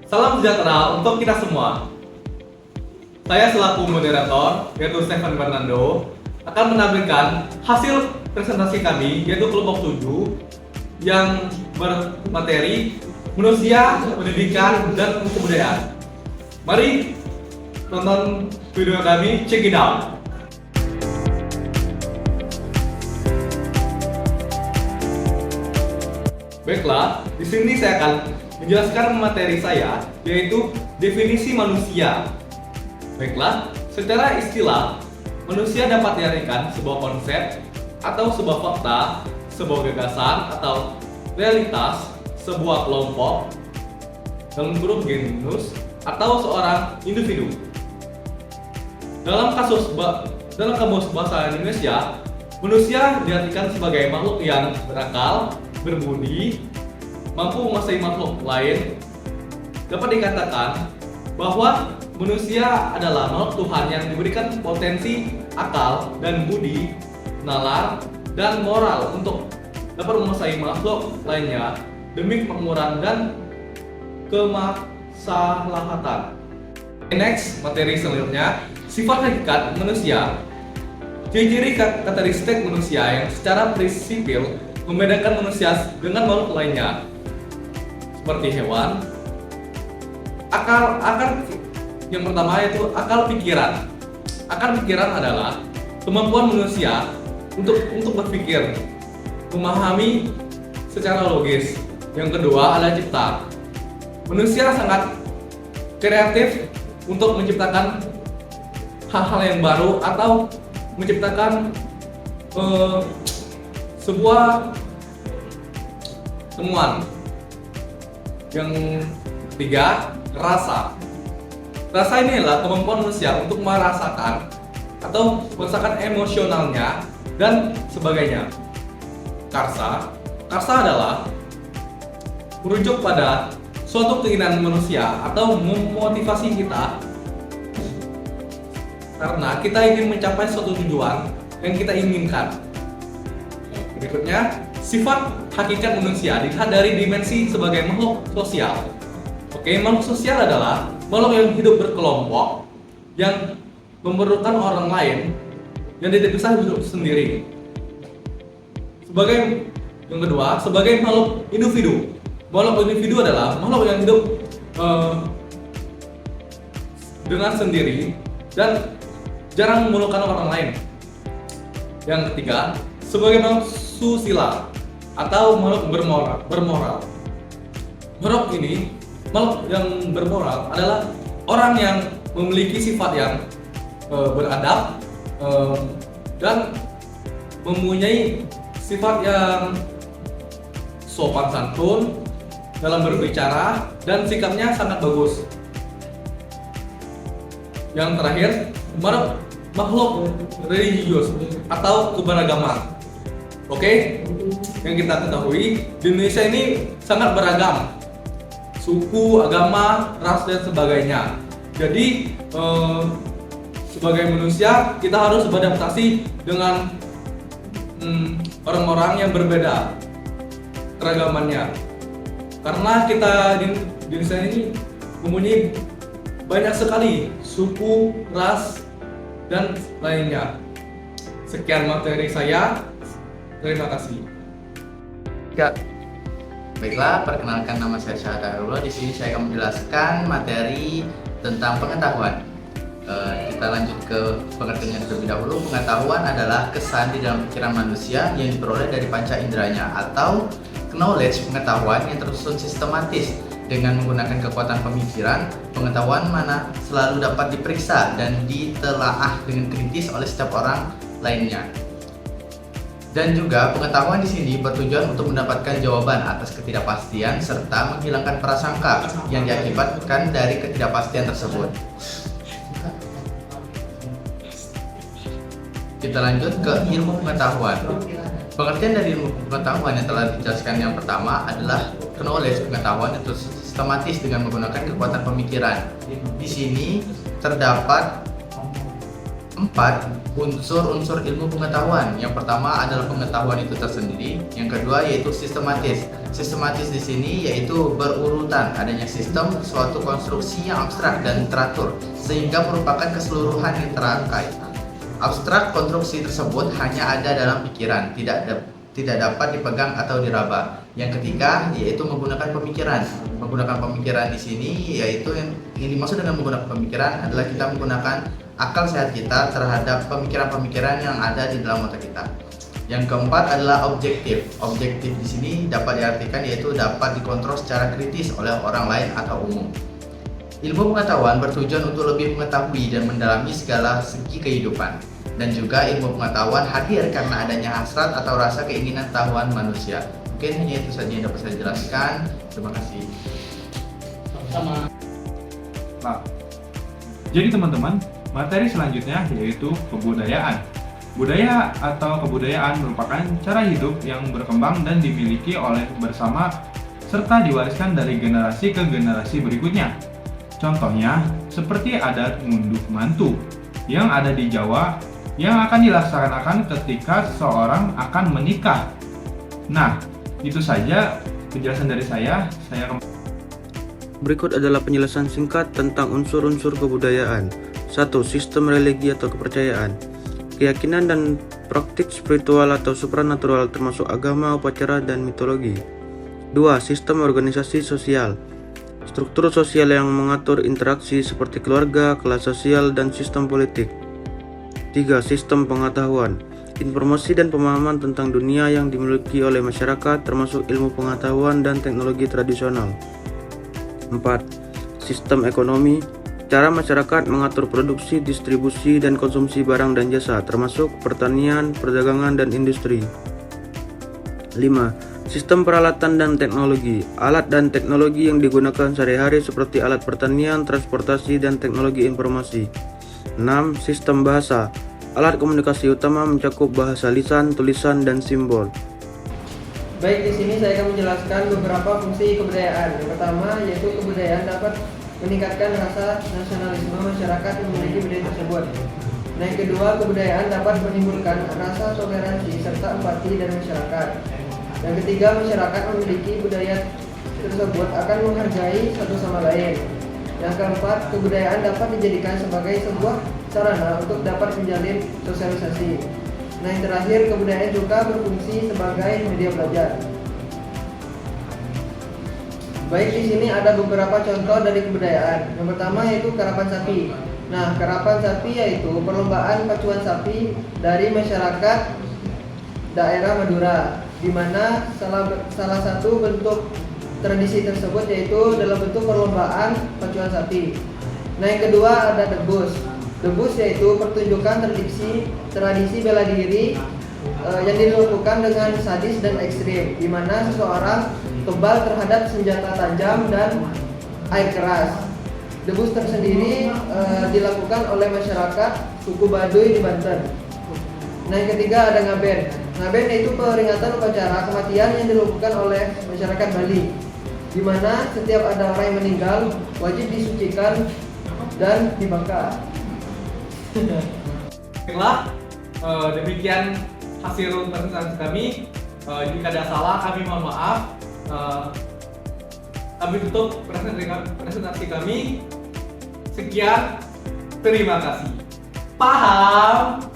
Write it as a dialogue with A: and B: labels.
A: Salam sejahtera untuk kita semua. Saya selaku moderator, yaitu Stefan Fernando, akan menampilkan hasil presentasi kami, yaitu kelompok 7 yang bermateri manusia, pendidikan, dan kebudayaan. Mari tonton video kami, check it out. Baiklah, di sini saya akan menjelaskan materi saya, yaitu definisi manusia. Baiklah, secara istilah, manusia dapat diartikan sebuah konsep atau sebuah fakta, sebuah gagasan atau realitas, sebuah kelompok dalam grup genus atau seorang individu. Dalam kamus bahasa Indonesia, manusia diartikan sebagai makhluk yang berakal, berbudi, mampu menguasai makhluk lain. Dapat dikatakan bahwa manusia adalah makhluk Tuhan yang diberikan potensi akal dan budi, nalar, dan moral untuk dapat menguasai makhluk lainnya demi kemakmuran dan kemaslahatan. Next, materi selanjutnya, sifat hakikat manusia. Ciri-ciri karakteristik manusia yang secara prinsipil membedakan manusia dengan makhluk lainnya seperti hewan. Akal yang pertama yaitu akal pikiran. Akal pikiran adalah kemampuan manusia untuk berpikir, memahami secara logis. Yang kedua adalah cipta. Manusia sangat kreatif untuk menciptakan hal-hal yang baru atau menciptakan sebuah temuan. Yang ketiga, rasa. Rasa ini adalah kemampuan manusia untuk merasakan atau merasakan emosionalnya dan sebagainya. Karsa adalah merujuk pada suatu keinginan manusia atau memotivasi kita karena kita ingin mencapai suatu tujuan yang kita inginkan. Berikutnya, sifat hakikat manusia dilihat dari dimensi sebagai makhluk sosial. Oke, makhluk sosial adalah makhluk yang hidup berkelompok, yang memerlukan orang lain, yang tidak bisa hidup sendiri. Yang kedua, sebagai makhluk individu. Makhluk individu adalah makhluk yang hidup dengan sendiri dan jarang memerlukan orang lain. Yang ketiga, sebagai makhluk susila atau makhluk bermoral. Makhluk yang bermoral adalah orang yang memiliki sifat yang beradab dan mempunyai sifat yang sopan santun dalam berbicara dan sikapnya sangat bagus. Yang terakhir, makhluk religius atau keberagaman. Oke, yang kita ketahui di Indonesia ini sangat beragam, suku, agama, ras dan sebagainya. Jadi sebagai manusia kita harus beradaptasi dengan orang-orang yang berbeda keragamannya. Karena kita di Indonesia ini mempunyai banyak sekali suku, ras, dan lainnya. Sekian materi saya. Terima kasih.
B: Ya. Baiklah, perkenalkan nama saya Syahdarullah. Di sini saya akan menjelaskan materi tentang pengetahuan. Kita lanjut ke pengertiannya terlebih dahulu. Pengetahuan adalah kesan di dalam pikiran manusia yang diperoleh dari panca inderanya atau knowledge, pengetahuan yang tersusun sistematis dengan menggunakan kekuatan pemikiran. Pengetahuan mana selalu dapat diperiksa dan ditelaah dengan kritis oleh setiap orang lainnya. Dan juga pengetahuan di sini bertujuan untuk mendapatkan jawaban atas ketidakpastian serta menghilangkan prasangka yang diakibatkan dari ketidakpastian tersebut. Kita lanjut ke ilmu pengetahuan. Pengertian dari ilmu pengetahuan yang telah dijelaskan yang pertama adalah knowledge, pengetahuan itu sistematis dengan menggunakan kekuatan pemikiran. Di sini terdapat 4. Unsur-unsur ilmu pengetahuan. Yang pertama adalah pengetahuan itu tersendiri. Yang kedua yaitu sistematis. Sistematis di sini yaitu berurutan. Adanya sistem suatu konstruksi yang abstrak dan teratur sehingga merupakan keseluruhan yang terangkai. Abstrak konstruksi tersebut hanya ada dalam pikiran, tidak dapat dipegang atau diraba. Yang ketiga yaitu menggunakan pemikiran. Menggunakan pemikiran di sini yaitu yang dimaksud dengan menggunakan pemikiran adalah kita menggunakan akal sehat kita terhadap pemikiran-pemikiran yang ada di dalam otak kita. Yang keempat adalah objektif. Objektif di sini dapat diartikan yaitu dapat dikontrol secara kritis oleh orang lain atau umum. Ilmu pengetahuan bertujuan untuk lebih mengetahui dan mendalami segala segi kehidupan. Dan juga ilmu pengetahuan hadir karena adanya hasrat atau rasa keinginan tahuan manusia. Mungkin hanya itu saja yang dapat saya jelaskan. Terima kasih.
C: Sama.
D: Nah, jadi teman-teman, materi selanjutnya yaitu kebudayaan. Budaya atau kebudayaan merupakan cara hidup yang berkembang dan dimiliki oleh bersama serta diwariskan dari generasi ke generasi berikutnya. Contohnya, seperti adat ngunduh mantu yang ada di Jawa yang akan dilaksanakan ketika seseorang akan menikah. Nah, itu saja penjelasan dari saya.
E: Berikut adalah penjelasan singkat tentang unsur-unsur kebudayaan. 1. Sistem religi atau kepercayaan. Keyakinan dan praktik spiritual atau supranatural termasuk agama, upacara, dan mitologi. 2. Sistem organisasi sosial. Struktur sosial yang mengatur interaksi seperti keluarga, kelas sosial, dan sistem politik. 3. Sistem pengetahuan. Informasi dan pemahaman tentang dunia yang dimiliki oleh masyarakat termasuk ilmu pengetahuan dan teknologi tradisional. 4. Sistem ekonomi. Cara masyarakat mengatur produksi, distribusi, dan konsumsi barang dan jasa termasuk pertanian, perdagangan, dan industri. 5. Sistem peralatan dan teknologi. Alat dan teknologi yang digunakan sehari-hari seperti alat pertanian, transportasi, dan teknologi informasi. 6. Sistem bahasa. Alat komunikasi utama mencakup bahasa lisan, tulisan, dan simbol.
F: Baik, di sini saya akan menjelaskan beberapa fungsi kebudayaan. Yang pertama yaitu kebudayaan dapat meningkatkan rasa nasionalisme masyarakat yang memiliki budaya tersebut. Nah, yang kedua, kebudayaan dapat menimbulkan rasa toleransi serta empati dari masyarakat. Yang ketiga, masyarakat memiliki budaya tersebut akan menghargai satu sama lain. Yang keempat, kebudayaan dapat dijadikan sebagai sebuah sarana untuk dapat menjalin sosialisasi. Nah, yang terakhir, kebudayaan juga berfungsi sebagai media belajar. Baik, di sini ada beberapa contoh dari kebudayaan. Yang pertama yaitu karapan sapi. Nah, karapan sapi yaitu perlombaan pacuan sapi dari masyarakat daerah Madura, di mana salah satu bentuk tradisi tersebut yaitu dalam bentuk perlombaan pacuan sapi. Nah, yang kedua ada debus. Debus yaitu pertunjukan tradisi bela diri yang dilakukan dengan sadis dan ekstrim, di mana seseorang kebal terhadap senjata tajam dan air keras. Debus tersendiri dilakukan oleh masyarakat suku Baduy di Banten. Nah, yang ketiga ada ngaben. Ngaben yaitu peringatan upacara kematian yang dilakukan oleh masyarakat Bali, di mana setiap ada orang yang meninggal wajib disucikan dan dibakar.
A: Baiklah, demikian hasil presentasi kami. Jika ada salah, kami mohon maaf. Kami tutup presentasi kami. Sekian, terima kasih. Paham?